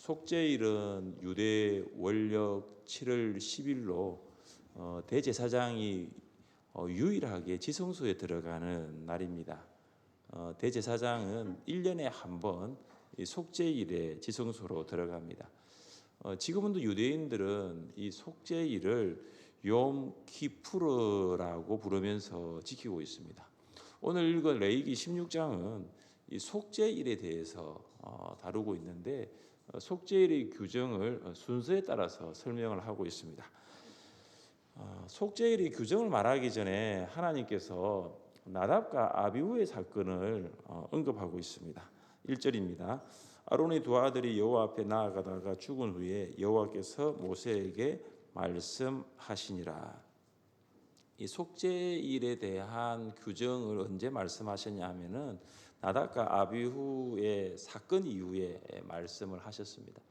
속죄일은 유대 원력 7월 10일로 대제사장이 유일하게 지성소에 들어가는 날입니다. 대제사장은 1년에 한 번 속죄일에 지성소로 들어갑니다. 지금도 유대인들은 이 속죄일을 욤 키푸르라고 부르면서 지키고 있습니다. 오늘 읽은 레위기 16장은 이 속죄일에 대해서 다루고 있는데 속죄일의 규정을 순서에 따라서 설명을 하고 있습니다. 속죄일의 규정을 말하기 전에 하나님께서 나답과 아비후의 사건을 언급하고 있습니다. 1절입니다. 아론의 두 아들이 여호와 앞에 나아가다가 죽은 후에 여호와께서 모세에게 말씀하시니라. 이 속죄일에 대한 규정을 언제 말씀하셨냐 하면은 나답과 아비후의 사건 이후에 말씀을 하셨습니다.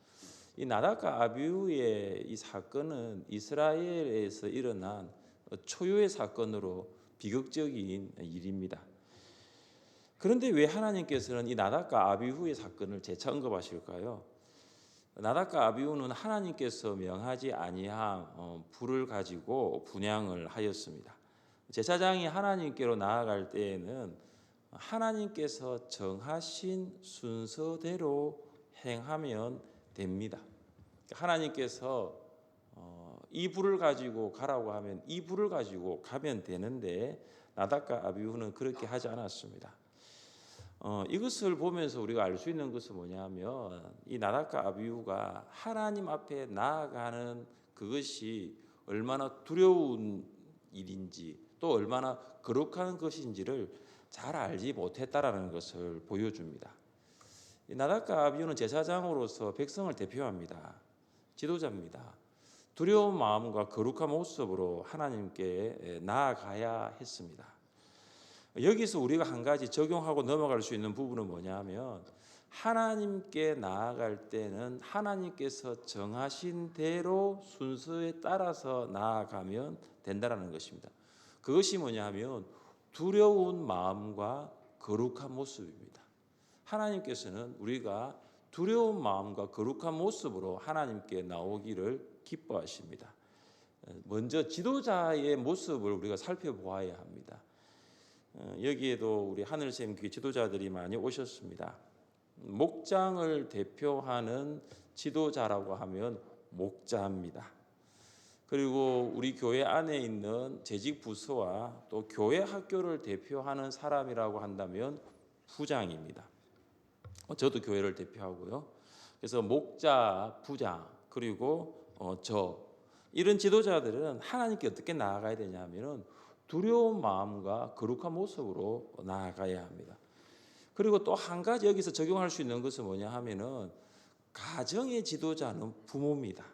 이 나답과 아비후의 이 사건은 이스라엘에서 일어난 초유의 사건으로 비극적인 일입니다. 그런데 왜 하나님께서는 이 나답과 아비후의 사건을 재차 언급하실까요? 나답과 아비후는 하나님께서 명하지 아니한 불을 가지고 분향을 하였습니다. 제사장이 하나님께로 나아갈 때에는 하나님께서 정하신 순서대로 행하면 됩니다. 하나님께서 이 불을 가지고 가라고 하면 이 불을 가지고 가면 되는데 나답과 아비후는 그렇게 하지 않았습니다. 이것을 보면서 우리가 알 수 있는 것은 뭐냐면 이 나답과 아비후가 하나님 앞에 나아가는 그것이 얼마나 두려운 일인지 또 얼마나 거룩한 것인지를 잘 알지 못했다라는 것을 보여줍니다. 이 나답과 아비후는 제사장으로서 백성을 대표합니다. 지도자입니다. 두려운 마음과 거룩한 모습으로 하나님께 나아가야 했습니다. 여기서 우리가 한 가지 적용하고 넘어갈 수 있는 부분은 뭐냐면 하나님께 나아갈 때는 하나님께서 정하신 대로 순서에 따라서 나아가면 된다는 것입니다. 그것이 뭐냐면 두려운 마음과 거룩한 모습입니다. 하나님께서는 우리가 두려운 마음과 거룩한 모습으로 하나님께 나오기를 기뻐하십니다. 먼저 지도자의 모습을 우리가 살펴보아야 합니다. 여기에도 우리 하늘샘 교회 지도자들이 많이 오셨습니다. 목장을 대표하는 지도자라고 하면 목자입니다. 그리고 우리 교회 안에 있는 재직 부서와 또 교회 학교를 대표하는 사람이라고 한다면 부장입니다. 저도 교회를 대표하고요. 그래서 목자, 부장, 그리고 이런 지도자들은 하나님께 어떻게 나아가야 되냐면은 두려운 마음과 거룩한 모습으로 나아가야 합니다. 그리고 또 한 가지 여기서 적용할 수 있는 것은 뭐냐 하면은 가정의 지도자는 부모입니다.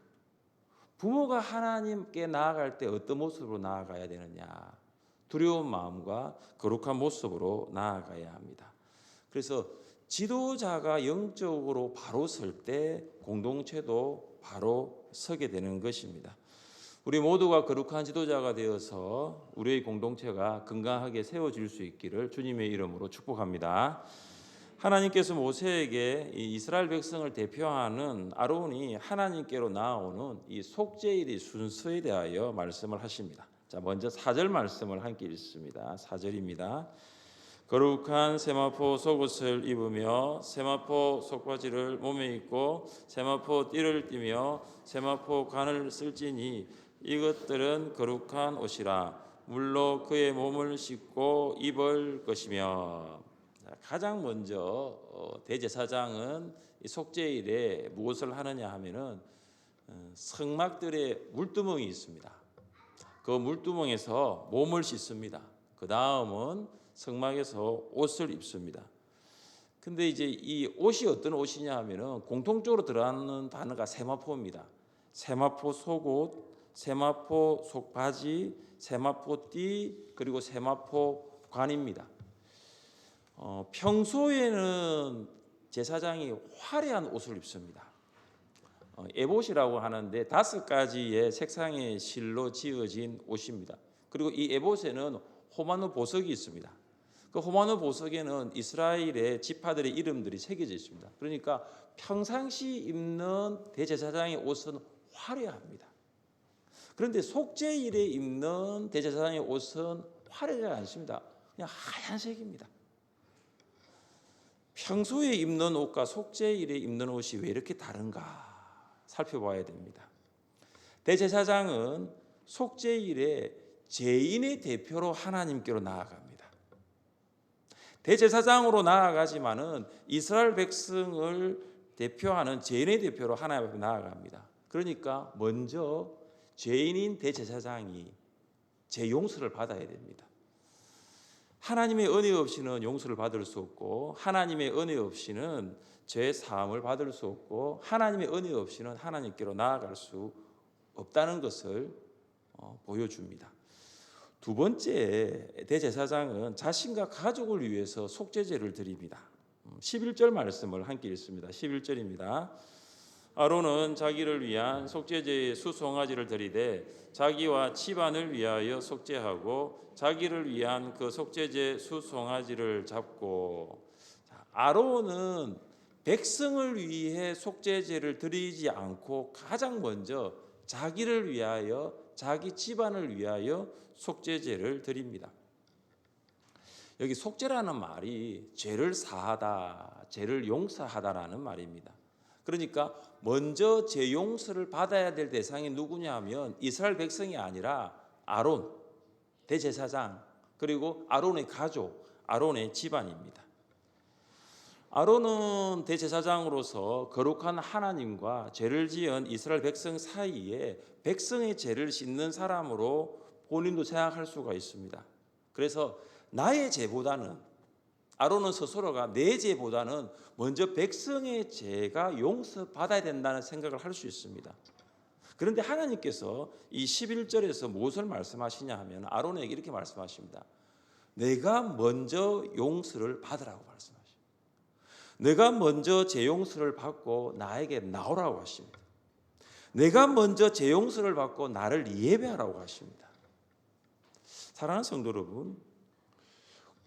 부모가 하나님께 나아갈 때 어떤 모습으로 나아가야 되느냐? 두려운 마음과 거룩한 모습으로 나아가야 합니다. 그래서 지도자가 영적으로 바로 설 때 공동체도 바로 서게 되는 것입니다. 우리 모두가 거룩한 지도자가 되어서 우리의 공동체가 건강하게 세워질 수 있기를 주님의 이름으로 축복합니다. 하나님께서 모세에게 이 이스라엘 백성을 대표하는 아론이 하나님께로 나아오는 이 속죄일의 순서에 대하여 말씀을 하십니다. 자, 먼저 4절 말씀을 함께 읽습니다. 4절입니다. 거룩한 세마포 속옷을 입으며 세마포 속바지를 몸에 입고 세마포 띠를 띠며 세마포 관을 쓸지니 이것들은 거룩한 옷이라 물로 그의 몸을 씻고 입을 것이며. 가장 먼저 대제사장은 속죄일에 무엇을 하느냐 하면은 성막들의 물두멍이 있습니다. 그 물두멍에서 몸을 씻습니다. 그 다음은 성막에서 옷을 입습니다. 근데 이제 이 옷이 어떤 옷이냐 하면은 공통적으로 들어가는 단어가 세마포입니다. 세마포 속옷, 세마포 속바지, 세마포 띠, 그리고 세마포 관입니다. 평소에는 제사장이 화려한 옷을 입습니다. 에봇이라고 하는데 5가지의 색상의 실로 지어진 옷입니다. 그리고 이 에봇에는 호마노 보석이 있습니다. 그 호마노 보석에는 이스라엘의 지파들의 이름들이 새겨져 있습니다. 그러니까 평상시 입는 대제사장의 옷은 화려합니다. 그런데 속죄일에 입는 대제사장의 옷은 화려하지 않습니다. 그냥 하얀색입니다. 평소에 입는 옷과 속죄일에 입는 옷이 왜 이렇게 다른가 살펴봐야 됩니다. 대제사장은 속죄일에 죄인의 대표로 하나님께로 나아갑니다. 대제사장으로 나아가지만은 이스라엘 백성을 대표하는 죄인의 대표로 하나님 앞에 나아갑니다. 그러니까 먼저 죄인인 대제사장이 죄 용서를 받아야 됩니다. 하나님의 은혜 없이는 용서를 받을 수 없고, 하나님의 은혜 없이는 죄 사함을 받을 수 없고, 하나님의 은혜 없이는 하나님께로 나아갈 수 없다는 것을 보여줍니다. 두 번째, 대제사장은 자신과 가족을 위해서 속죄제를 드립니다. 11절 말씀을 함께 읽습니다. 11절입니다. 아론은 자기를 위한 속죄제의 수송아지를 드리되 자기와 집안을 위하여 속죄하고 자기를 위한 그 속죄제 수송아지를 잡고, 아론은 백성을 위해 속죄제를 드리지 않고 가장 먼저 자기를 위하여, 자기 집안을 위하여 속죄제를 드립니다. 여기 속죄라는 말이 죄를 사하다, 죄를 용서하다라는 말입니다. 그러니까 먼저 죄 용서를 받아야 될 대상이 누구냐면 이스라엘 백성이 아니라 아론, 대제사장, 그리고 아론의 가족, 아론의 집안입니다. 아론은 대제사장으로서 거룩한 하나님과 죄를 지은 이스라엘 백성 사이에 백성의 죄를 씻는 사람으로 본인도 생각할 수가 있습니다. 그래서 나의 죄보다는, 아론은 스스로가 내 죄보다는 먼저 백성의 죄가 용서받아야 된다는 생각을 할 수 있습니다. 그런데 하나님께서 이 11절에서 무엇을 말씀하시냐 하면 아론에게 이렇게 말씀하십니다. 내가 먼저 용서를 받으라고 말씀하십니다. 내가 먼저 죄 용서를 받고 나에게 나오라고 하십니다. 내가 먼저 죄 용서를 받고 나를 예배하라고 하십니다. 사랑하는 성도 여러분,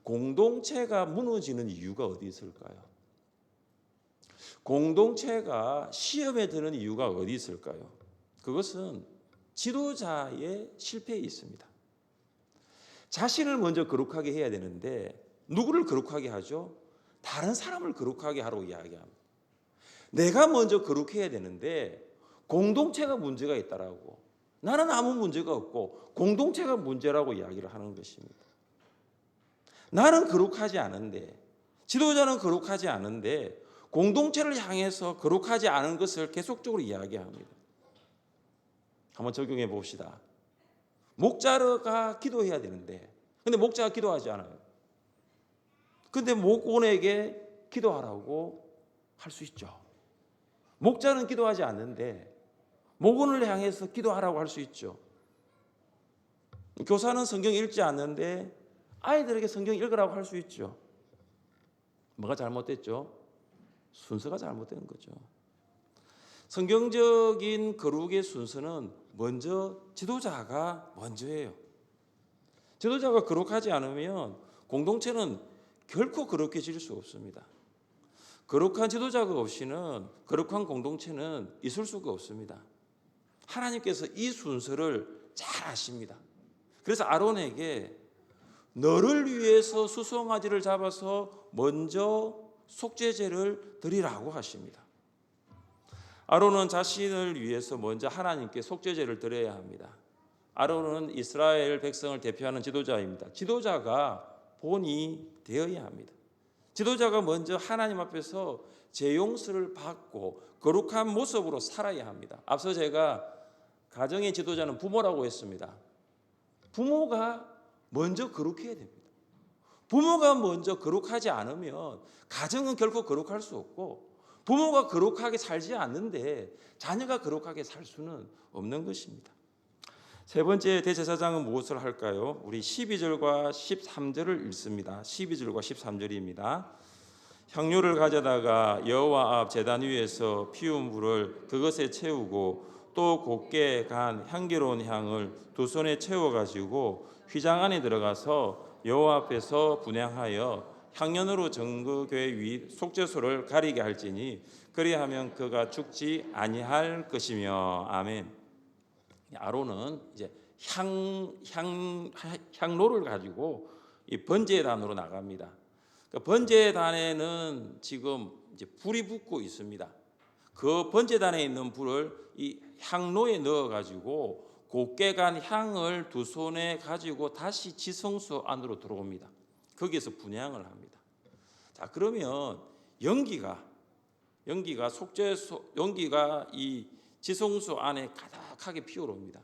공동체가 무너지는 이유가 어디 있을까요? 공동체가 시험에 드는 이유가 어디 있을까요? 그것은 지도자의 실패에 있습니다. 자신을 먼저 거룩하게 해야 되는데 누구를 거룩하게 하죠? 다른 사람을 거룩하게 하라고 이야기합니다. 내가 먼저 거룩해야 되는데 공동체가 문제가 있다라고, 나는 아무 문제가 없고 공동체가 문제라고 이야기를 하는 것입니다. 나는 거룩하지 않은데, 지도자는 거룩하지 않은데 공동체를 향해서 거룩하지 않은 것을 계속적으로 이야기합니다. 한번 적용해 봅시다. 목자가 기도해야 되는데 근데 목자가 기도하지 않아요. 근데 목원에게 기도하라고 할 수 있죠. 목자는 기도하지 않는데 목원을 향해서 기도하라고 할 수 있죠. 교사는 성경 읽지 않는데 아이들에게 성경 읽으라고 할 수 있죠. 뭐가 잘못됐죠? 순서가 잘못된 거죠. 성경적인 거룩의 순서는 먼저 지도자가 먼저예요. 지도자가 거룩하지 않으면 공동체는 결코 거룩해질 수 없습니다. 거룩한 지도자가 없이는 거룩한 공동체는 있을 수가 없습니다. 하나님께서 이 순서를 잘 아십니다. 그래서 아론에게 너를 위해서 수송아지를 잡아서 먼저 속죄제를 드리라고 하십니다. 아론은 자신을 위해서 먼저 하나님께 속죄제를 드려야 합니다. 아론은 이스라엘 백성을 대표하는 지도자입니다. 지도자가 본이 되어야 합니다. 지도자가 먼저 하나님 앞에서 죄 용서를 받고 거룩한 모습으로 살아야 합니다. 앞서 제가 가정의 지도자는 부모라고 했습니다. 부모가 먼저 거룩해야 됩니다. 부모가 먼저 거룩하지 않으면 가정은 결코 거룩할 수 없고, 부모가 거룩하게 살지 않는데 자녀가 거룩하게 살 수는 없는 것입니다. 세 번째, 대제사장은 무엇을 할까요? 우리 12절과 13절을 읽습니다. 12절과 13절입니다. 향료를 가져다가 여호와 앞 제단 위에서 피운 불을 그것에 채우고 또 곱게 간 향기로운 향을 두 손에 채워 가지고 휘장 안에 들어가서 여호와 앞에서 분향하여 향년으로 전거궤 위 속죄소를 가리게 할지니 그리하면 그가 죽지 아니할 것이며. 아멘. 아론은 이제 향로를 가지고 이 번제단으로 나갑니다. 그 번제단에는 지금 이제 불이 붙고 있습니다. 그 번제단에 있는 불을 이 향로에 넣어 가지고 곱게 간 향을 두 손에 가지고 다시 지성소 안으로 들어옵니다. 거기에서 분향을 합니다. 자, 그러면 연기가 이 지성소 안에 가득하게 피어옵니다.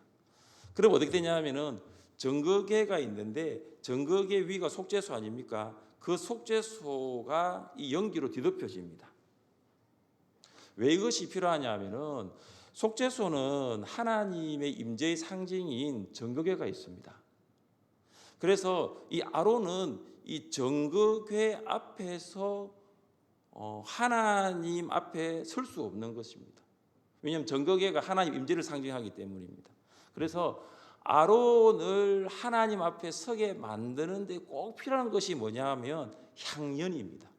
그럼 어떻게 되냐면은 정거궤가 있는데 정거궤 위가 속죄소 아닙니까? 그 속죄소가 이 연기로 뒤덮여집니다. 왜 이것이 필요하냐면은 속죄소는 하나님의 임재의 상징인 정거궤가 있습니다. 그래서 이 아론은 이 정거궤 앞에서 하나님 앞에 설 수 없는 것입니다. 왜냐하면 정거궤가 하나님 임재를 상징하기 때문입니다. 그래서 아론을 하나님 앞에 서게 만드는데 꼭 필요한 것이 뭐냐면 향연입니다.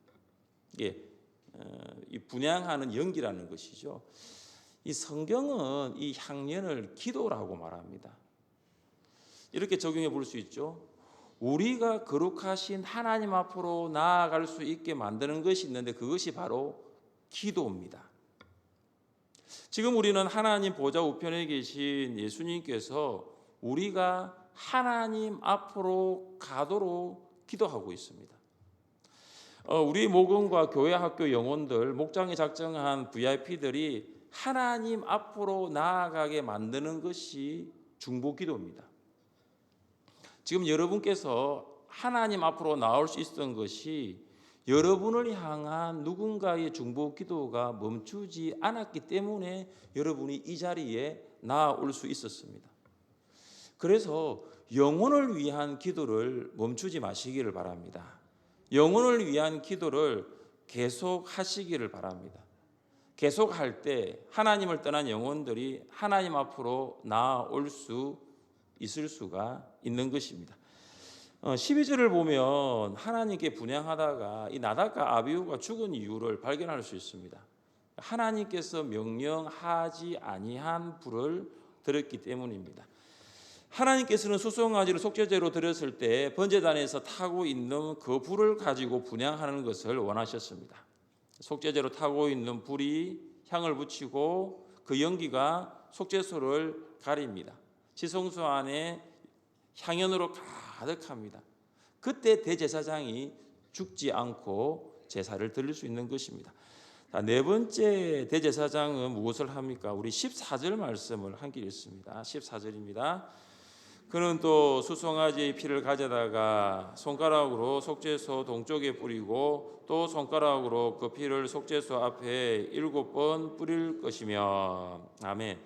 이게 이 분향하는 연기라는 것이죠. 이 성경은 이 향연을 기도라고 말합니다. 이렇게 적용해 볼 수 있죠. 우리가 거룩하신 하나님 앞으로 나아갈 수 있게 만드는 것이 있는데 그것이 바로 기도입니다. 지금 우리는 하나님 보좌 우편에 계신 예수님께서 우리가 하나님 앞으로 가도록 기도하고 있습니다. 우리 목원과 교회 학교 영혼들, 목장이 작정한 VIP들이 하나님 앞으로 나아가게 만드는 것이 중보기도입니다. 지금 여러분께서 하나님 앞으로 나올 수 있었던 것이 여러분을 향한 누군가의 중보기도가 멈추지 않았기 때문에 여러분이 이 자리에 나아올 수 있었습니다. 그래서 영혼을 위한 기도를 멈추지 마시기를 바랍니다. 영혼을 위한 기도를 계속하시기를 바랍니다. 계속할 때 하나님을 떠난 영혼들이 하나님 앞으로 나아올 수 있을 수가 있는 것입니다. 12절을 보면 하나님께 분향하다가 이 나답과 아비후가 죽은 이유를 발견할 수 있습니다. 하나님께서 명령하지 아니한 불을 들었기 때문입니다. 하나님께서는 수송아지를 속죄제로 드렸을 때 번제단에서 타고 있는 그 불을 가지고 분향하는 것을 원하셨습니다. 속죄제로 타고 있는 불이 향을 붙이고 그 연기가 속죄소를 가립니다. 지성소 안에 향연으로 가득합니다. 그때 대제사장이 죽지 않고 제사를 드릴 수 있는 것입니다. 네 번째 대제사장은 무엇을 합니까? 우리 14절 말씀을 함께 읽습니다. 14절입니다. 그는 또 수송아지의 피를 가져다가 손가락으로 속죄소 동쪽에 뿌리고 또 손가락으로 그 피를 속죄소 앞에 7번 뿌릴 것이며. 아멘.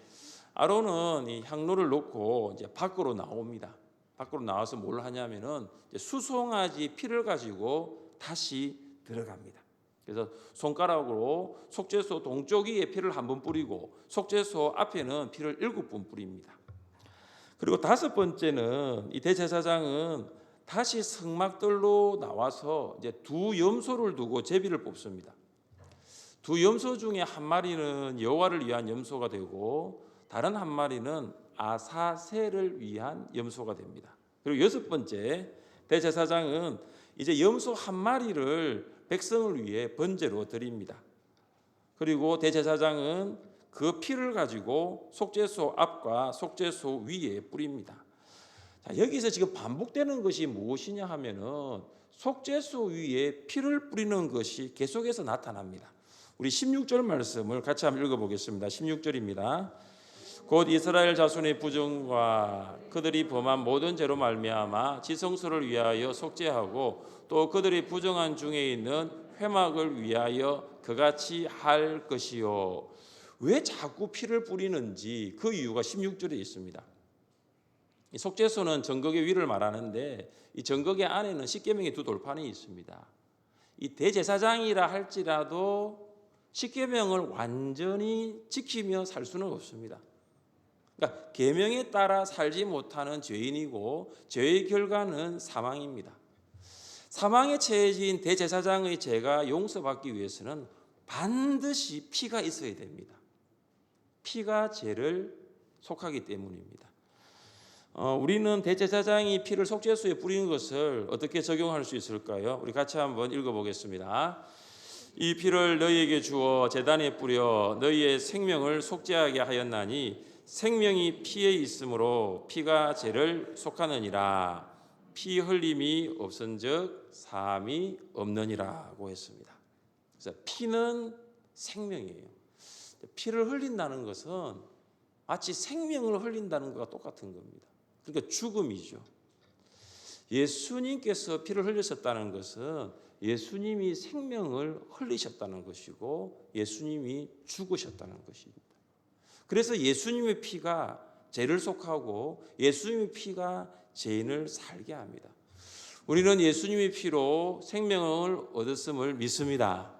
아론은 이 향로를 놓고 이제 밖으로 나옵니다. 밖으로 나와서 뭘 하냐면은 수송아지 피를 가지고 다시 들어갑니다. 그래서 손가락으로 속죄소 동쪽 위에 피를 한번 뿌리고 속죄소 앞에는 피를 7번 뿌립니다. 그리고 다섯 번째는 이 대제사장은 다시 성막들로 나와서 이제 두 염소를 두고 제비를 뽑습니다. 두 염소 중에 한 마리는 여호와를 위한 염소가 되고 다른 한 마리는 아사셀을 위한 염소가 됩니다. 그리고 여섯 번째 대제사장은 이제 염소 한 마리를 백성을 위해 번제로 드립니다. 그리고 대제사장은 그 피를 가지고 속죄소 앞과 속죄소 위에 뿌립니다. 자, 여기서 지금 반복되는 것이 무엇이냐 하면은 속죄소 위에 피를 뿌리는 것이 계속해서 나타납니다. 우리 16절 말씀을 같이 한번 읽어보겠습니다. 16절입니다. 곧 이스라엘 자손의 부정과 그들이 범한 모든 죄로 말미암아 지성소를 위하여 속죄하고 또 그들이 부정한 중에 있는 회막을 위하여 그같이 할 것이요. 왜 자꾸 피를 뿌리는지 그 이유가 16절에 있습니다. 이 속죄소는 정거궤 위를 말하는데 이 정거궤 안에는 십계명의 두 돌판이 있습니다. 이 대제사장이라 할지라도 십계명을 완전히 지키며 살 수는 없습니다. 그러니까 계명에 따라 살지 못하는 죄인이고 죄의 결과는 사망입니다. 사망에 처해진 대제사장의 죄가 용서받기 위해서는 반드시 피가 있어야 됩니다. 피가 죄를 속하기 때문입니다. 우리는 대제사장이 피를 속죄소에 뿌리는 것을 어떻게 적용할 수 있을까요? 우리 같이 한번 읽어보겠습니다. 이 피를 너희에게 주어 제단에 뿌려 너희의 생명을 속죄하게 하였나니 생명이 피에 있으므로 피가 죄를 속하느니라. 피 흘림이 없은즉 사함이 없느니라고 했습니다. 그래서 피는 생명이에요. 피를 흘린다는 것은 마치 생명을 흘린다는 것과 똑같은 겁니다. 그러니까 죽음이죠. 예수님께서 피를 흘리셨다는 것은 예수님이 생명을 흘리셨다는 것이고 예수님이 죽으셨다는 것입니다. 그래서 예수님의 피가 죄를 속하고 예수님의 피가 죄인을 살게 합니다. 우리는 예수님의 피로 생명을 얻었음을 믿습니다.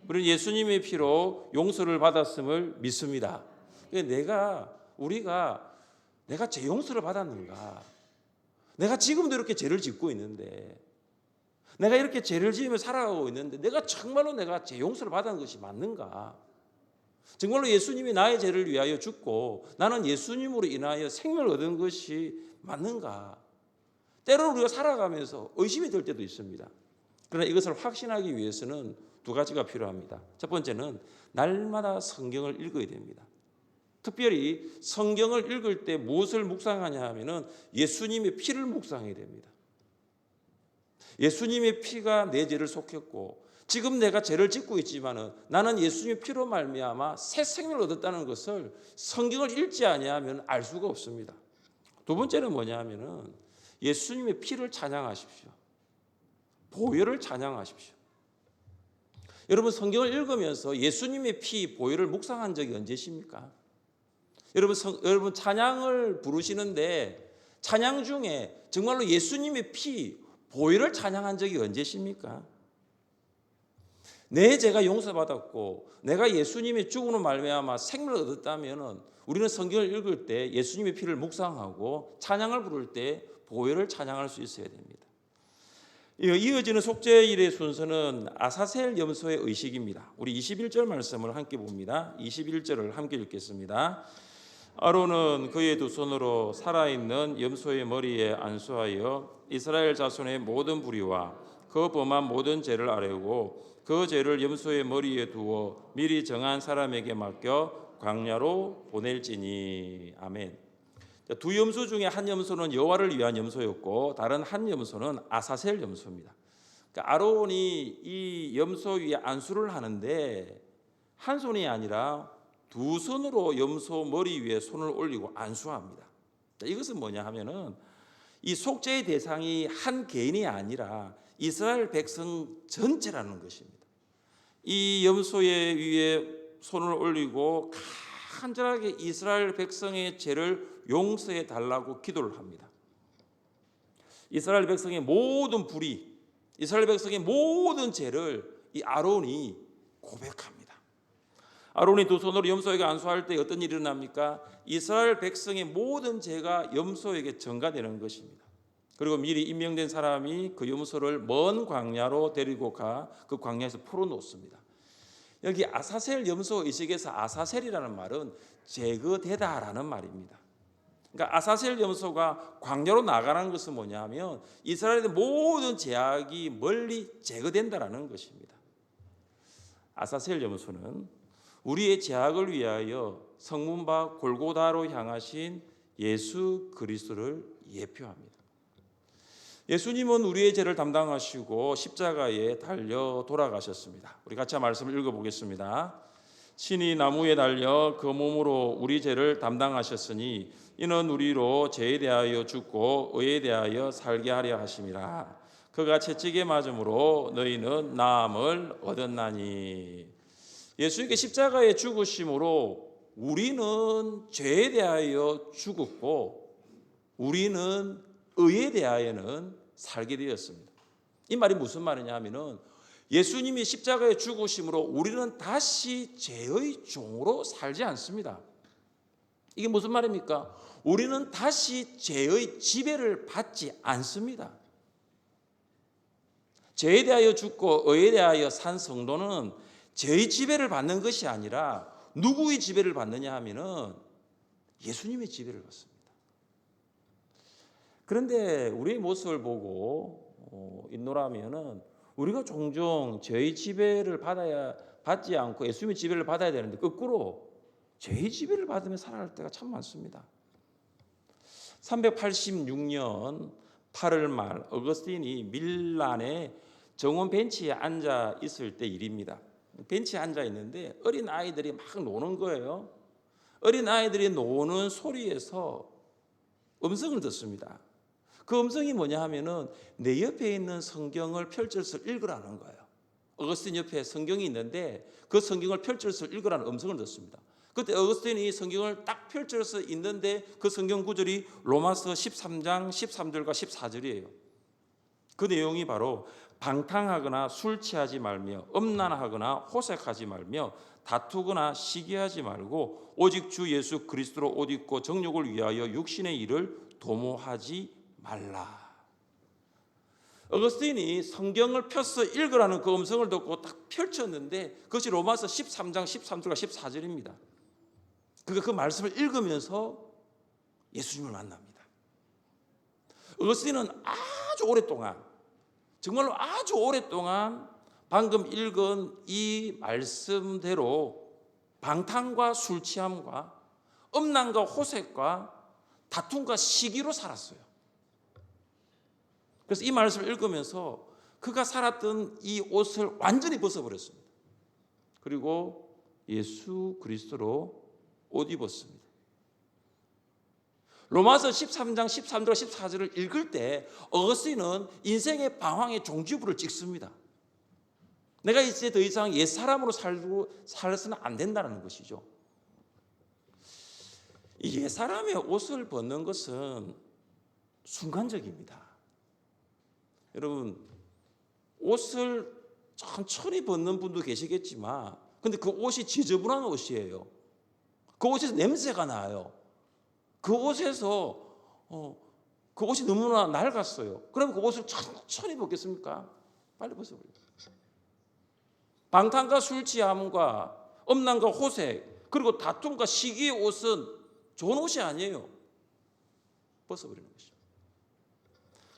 우리는 예수님의 피로 용서를 받았음을 믿습니다. 내가 죄 용서를 받았는가? 내가 지금도 이렇게 죄를 짓고 있는데, 내가 이렇게 죄를 지으며 살아가고 있는데 내가 정말로 내가 죄 용서를 받은 것이 맞는가? 정말로 예수님이 나의 죄를 위하여 죽고 나는 예수님으로 인하여 생명을 얻은 것이 맞는가? 때로는 우리가 살아가면서 의심이 들 때도 있습니다. 그러나 이것을 확신하기 위해서는 두 가지가 필요합니다. 첫 번째는 날마다 성경을 읽어야 됩니다. 특별히 성경을 읽을 때 무엇을 묵상하냐 하면은 예수님의 피를 묵상해야 됩니다. 예수님의 피가 내 죄를 속했고 지금 내가 죄를 짓고 있지만은 나는 예수님의 피로 말미암아 새 생명을 얻었다는 것을 성경을 읽지 아니하면 알 수가 없습니다. 두 번째는 뭐냐 하면은 예수님의 피를 찬양하십시오. 보혈을 찬양하십시오. 여러분 성경을 읽으면서 예수님의 피, 보혈을 묵상한 적이 언제십니까? 여러분 찬양을 부르시는데 찬양 중에 정말로 예수님의 피, 보혈을 찬양한 적이 언제십니까? 내 죄가 용서받았고 내가 예수님의 죽음으로 말미암아 생명을 얻었다면 우리는 성경을 읽을 때 예수님의 피를 묵상하고 찬양을 부를 때 보혈을 찬양할 수 있어야 됩니다. 이어지는 속죄일의 순서는 아사셀 염소의 의식입니다. 우리 21절 말씀을 함께 봅니다. 21절을 함께 읽겠습니다. 아론은 그의 두 손으로 살아있는 염소의 머리에 안수하여 이스라엘 자손의 모든 불의와 그 범한 모든 죄를 아뢰고 그 죄를 염소의 머리에 두어 미리 정한 사람에게 맡겨 광야로 보낼지니. 아멘. 두 염소 중에 한 염소는 여호와를 위한 염소였고 다른 한 염소는 아사셀 염소입니다. 그러니까 아론이 이 염소 위에 안수를 하는데 한 손이 아니라 두 손으로 염소 머리 위에 손을 올리고 안수합니다. 이것은 뭐냐 하면은 이 속죄의 대상이 한 개인이 아니라 이스라엘 백성 전체라는 것입니다. 이 염소의 위에 손을 올리고 간절하게 이스라엘 백성의 죄를 용서해 달라고 기도를 합니다. 이스라엘 백성의 모든 불의, 이스라엘 백성의 모든 죄를 이 아론이 고백합니다. 아론이 두 손으로 염소에게 안수할 때 어떤 일이 일어납니까? 이스라엘 백성의 모든 죄가 염소에게 전가되는 것입니다. 그리고 미리 임명된 사람이 그 염소를 먼 광야로 데리고 가 그 광야에서 풀어놓습니다. 여기 아사셀 염소 의식에서 아사셀이라는 말은 제거되다라는 말입니다. 그러니까 아사셀 염소가 광야로 나가는 것은 뭐냐면 이스라엘의 모든 죄악이 멀리 제거된다라는 것입니다. 아사셀 염소는 우리의 죄악을 위하여 성문바 골고다로 향하신 예수 그리스도를 예표합니다. 예수님은 우리의 죄를 담당하시고 십자가에 달려 돌아가셨습니다. 우리 같이 말씀을 읽어보겠습니다. 신이 나무에 달려 그 몸으로 우리 죄를 담당하셨으니 이는 우리로 죄에 대하여 죽고 의에 대하여 살게 하려 하심이라. 그가 채찍에 맞음으로 너희는 나음을 얻었나니. 예수님께 십자가에 죽으심으로 우리는 죄에 대하여 죽었고 우리는 의에 대하여는 살게 되었습니다. 이 말이 무슨 말이냐 하면은 예수님이 십자가에 죽으심으로 우리는 다시 죄의 종으로 살지 않습니다. 이게 무슨 말입니까? 우리는 다시 죄의 지배를 받지 않습니다. 죄에 대하여 죽고 의에 대하여 산 성도는 죄의 지배를 받는 것이 아니라 누구의 지배를 받느냐 하면은 예수님의 지배를 받습니다. 그런데 우리의 모습을 보고 있노라면은 우리가 종종 죄의 지배를 받지 않고 예수님의 지배를 받아야 되는데 거꾸로 죄의 지배를 받으며 살아갈 때가 참 많습니다. 386년 8월 말 어거스틴이 밀란의 정원 벤치에 앉아 있을 때 일입니다. 벤치에 앉아 있는데 어린 아이들이 막 노는 거예요. 어린 아이들이 노는 소리에서 음성을 듣습니다. 그 음성이 뭐냐 하면은 내 옆에 있는 성경을 펼쳐서 읽으라는 거예요. 어거스틴 옆에 성경이 있는데 그 성경을 펼쳐서 읽으라는 음성을 듣습니다. 그때 어거스틴이 성경을 딱 펼쳐서 있는데 그 성경 구절이 로마서 13장 13절과 14절이에요. 그 내용이 바로 방탕하거나 술 취하지 말며 음란하거나 호색하지 말며 다투거나 시기하지 말고 오직 주 예수 그리스도로 옷 입고 정욕을 위하여 육신의 일을 도모하지 말라. 어거스틴이 성경을 펴서 읽으라는 그 음성을 듣고 딱 펼쳤는데 그것이 로마서 13장 13절과 14절입니다. 그러니까 그 말씀을 읽으면서 예수님을 만납니다. 어거스틴은 아주 오랫동안, 정말로 아주 오랫동안 방금 읽은 이 말씀대로 방탕과 술 취함과 음란과 호색과 다툼과 시기로 살았어요. 그래서 이 말씀을 읽으면서 그가 살았던 이 옷을 완전히 벗어버렸습니다. 그리고 예수 그리스도로 옷 입었습니다. 로마서 13장 13절 14절을 읽을 때 어거스틴은 인생의 방황의 종지부를 찍습니다. 내가 이제 더 이상 옛사람으로 살아서는 안 된다는 것이죠. 이 옛사람의 옷을 벗는 것은 순간적입니다. 여러분, 옷을 천천히 벗는 분도 계시겠지만 근데 그 옷이 지저분한 옷이에요. 그 옷에서 냄새가 나요. 그 옷에서 그 옷이 너무나 낡았어요. 그럼 그 옷을 천천히 벗겠습니까? 빨리 벗어버려요. 방탕과 술 취함과 음란과 호색 그리고 다툼과 시기의 옷은 좋은 옷이 아니에요. 벗어버리는 것이죠.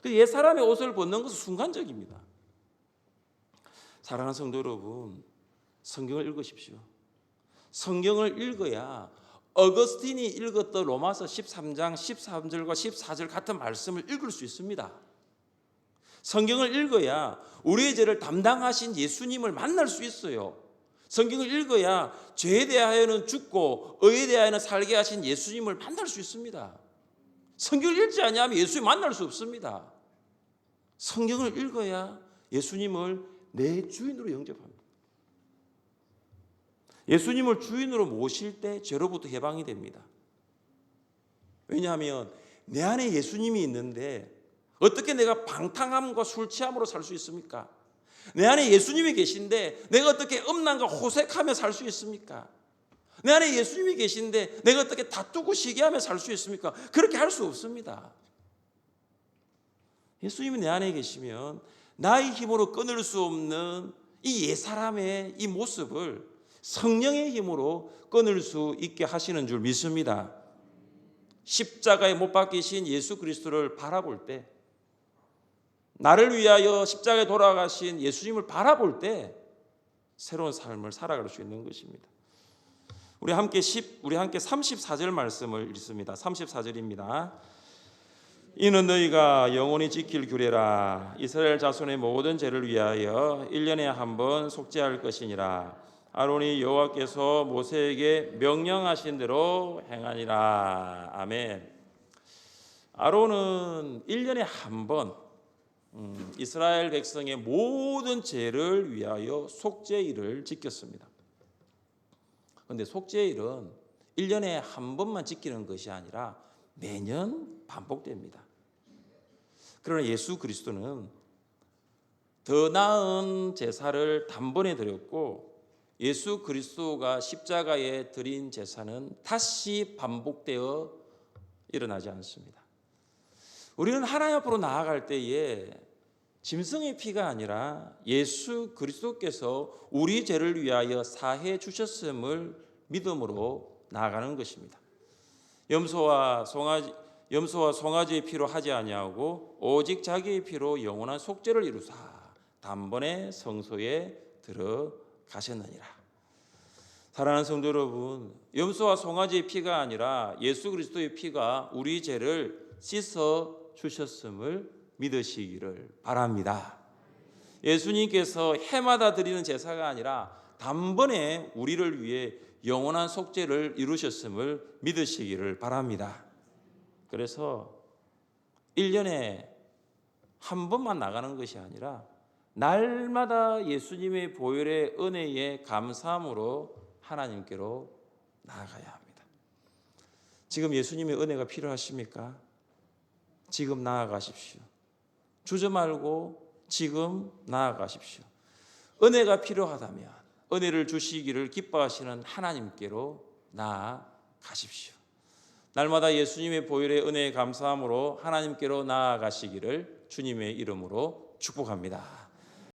옛 사람의 옷을 벗는 것은 순간적입니다. 사랑하는 성도 여러분, 성경을 읽으십시오. 성경을 읽어야 어거스틴이 읽었던 로마서 13장 13절과 14절 같은 말씀을 읽을 수 있습니다. 성경을 읽어야 우리의 죄를 담당하신 예수님을 만날 수 있어요. 성경을 읽어야 죄에 대하여는 죽고 의에 대하여는 살게 하신 예수님을 만날 수 있습니다. 성경을 읽지 않으면 예수님 만날 수 없습니다. 성경을 읽어야 예수님을 내 주인으로 영접합니다. 예수님을 주인으로 모실 때 죄로부터 해방이 됩니다. 왜냐하면 내 안에 예수님이 있는데 어떻게 내가 방탕함과 술 취함으로 살 수 있습니까? 내 안에 예수님이 계신데 내가 어떻게 음란과 호색하며 살 수 있습니까? 내 안에 예수님이 계신데 내가 어떻게 다투고 시기하며 살 수 있습니까? 그렇게 할 수 없습니다. 예수님이 내 안에 계시면 나의 힘으로 끊을 수 없는 이 옛사람의 이 모습을 성령의 힘으로 끊을 수 있게 하시는 줄 믿습니다. 십자가에 못 박히신 예수 그리스도를 바라볼 때, 나를 위하여 십자가에 돌아가신 예수님을 바라볼 때 새로운 삶을 살아갈 수 있는 것입니다. 우리 함께 34절 말씀을 읽습니다. 34절입니다. 이는 너희가 영원히 지킬 규례라. 이스라엘 자손의 모든 죄를 위하여 1년에 한 번 속죄할 것이니라. 아론이 여호와께서 모세에게 명령하신 대로 행하니라. 아멘. 아론은 1년에 한 번 이스라엘 백성의 모든 죄를 위하여 속죄일을 지켰습니다. 그런데 속죄일은 1년에 한 번만 지키는 것이 아니라 매년 반복됩니다. 그러나 예수 그리스도는 더 나은 제사를 단번에 드렸고 예수 그리스도가 십자가에 드린 제사는 다시 반복되어 일어나지 않습니다. 우리는 하나님 앞으로 나아갈 때에 짐승의 피가 아니라 예수 그리스도께서 우리 죄를 위하여 사해 주셨음을 믿음으로 나아가는 것입니다. 염소와 송아지의 피로 하지 아니하고 오직 자기의 피로 영원한 속죄를 이루사 단번에 성소에 들어가셨느니라. 사랑하는 성도 여러분, 염소와 송아지의 피가 아니라 예수 그리스도의 피가 우리 죄를 씻어 주셨음을 믿으시기를 바랍니다. 예수님께서 해마다 드리는 제사가 아니라 단번에 우리를 위해 영원한 속죄를 이루셨음을 믿으시기를 바랍니다. 그래서 1년에 한 번만 나가는 것이 아니라 날마다 예수님의 보혈의 은혜에 감사함으로 하나님께로 나아가야 합니다. 지금 예수님의 은혜가 필요하십니까? 지금 나아가십시오. 주저 말고 지금 나아가십시오. 은혜가 필요하다면 은혜를 주시기를 기뻐하시는 하나님께로 나아가십시오. 날마다 예수님의 보혈의 은혜에 감사함으로 하나님께로 나아가시기를 주님의 이름으로 축복합니다.